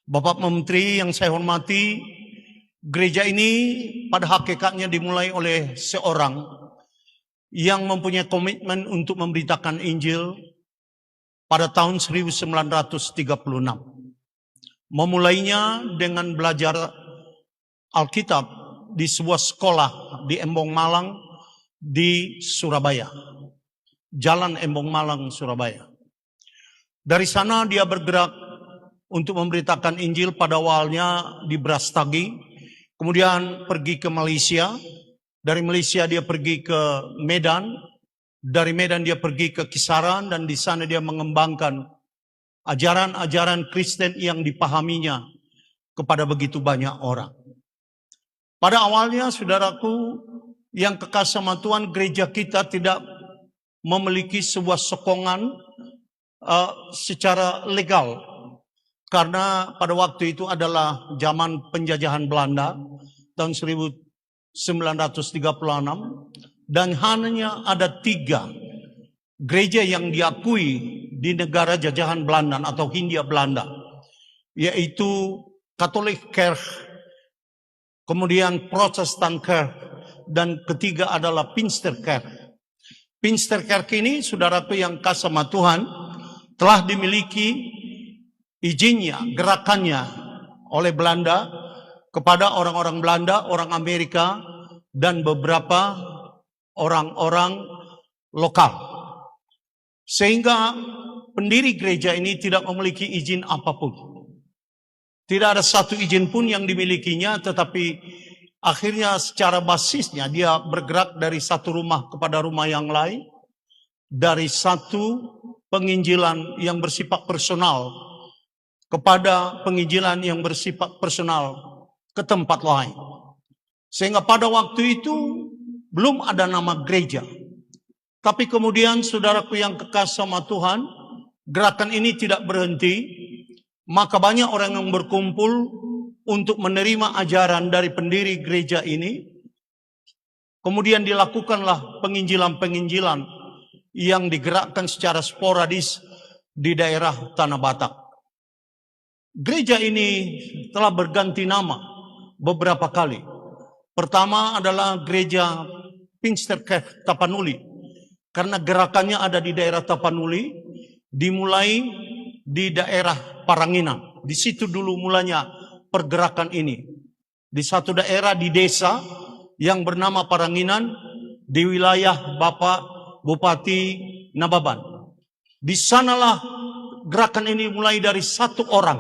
Bapak Menteri yang saya hormati, gereja ini pada hakikatnya dimulai oleh seorang yang mempunyai komitmen untuk memberitakan Injil pada tahun 1936. Memulainya dengan belajar Alkitab di sebuah sekolah di Embong Malang di Surabaya. Jalan Embong Malang, Surabaya. Dari sana dia bergerak untuk memberitakan Injil pada awalnya di Brastagi, kemudian pergi ke Malaysia, dari Malaysia dia pergi ke Medan, dari Medan dia pergi ke Kisaran, dan di sana dia mengembangkan ajaran-ajaran Kristen yang dipahaminya kepada begitu banyak orang. Pada awalnya, saudaraku yang kekasih sama Tuhan, gereja kita tidak memiliki sebuah sokongan secara legal. Karena pada waktu itu adalah zaman penjajahan Belanda tahun 1936 dan hanya ada 3 gereja yang diakui di negara jajahan Belanda atau Hindia Belanda, yaitu Katolik Kerk, kemudian Protestan Kerk, dan ketiga adalah Pinksterkerk. Pinksterkerk ini, saudaraku yang kasih sama Tuhan, telah dimiliki izinnya, gerakannya oleh Belanda kepada orang-orang Belanda, orang Amerika, dan beberapa orang-orang lokal. Sehingga pendiri gereja ini tidak memiliki izin apapun. Tidak ada satu izin pun yang dimilikinya, tetapi akhirnya secara basisnya dia bergerak dari satu rumah kepada rumah yang lain, dari satu penginjilan yang bersifat personal kepada penginjilan yang bersifat personal ke tempat lain. Sehingga pada waktu itu belum ada nama gereja. Tapi kemudian saudaraku yang kekasih sama Tuhan, gerakan ini tidak berhenti. Maka banyak orang yang berkumpul untuk menerima ajaran dari pendiri gereja ini. Kemudian dilakukanlah penginjilan-penginjilan yang digerakkan secara sporadis di daerah Tanah Batak. Gereja ini telah berganti nama beberapa kali. Pertama adalah gereja Pinksterkerk Tapanuli. Karena gerakannya ada di daerah Tapanuli, dimulai di daerah Paranginan. Di situ dulu mulanya pergerakan ini. Di satu daerah di desa yang bernama Paranginan, di wilayah Bapak Bupati Nababan. Di sanalah gerakan ini mulai dari satu orang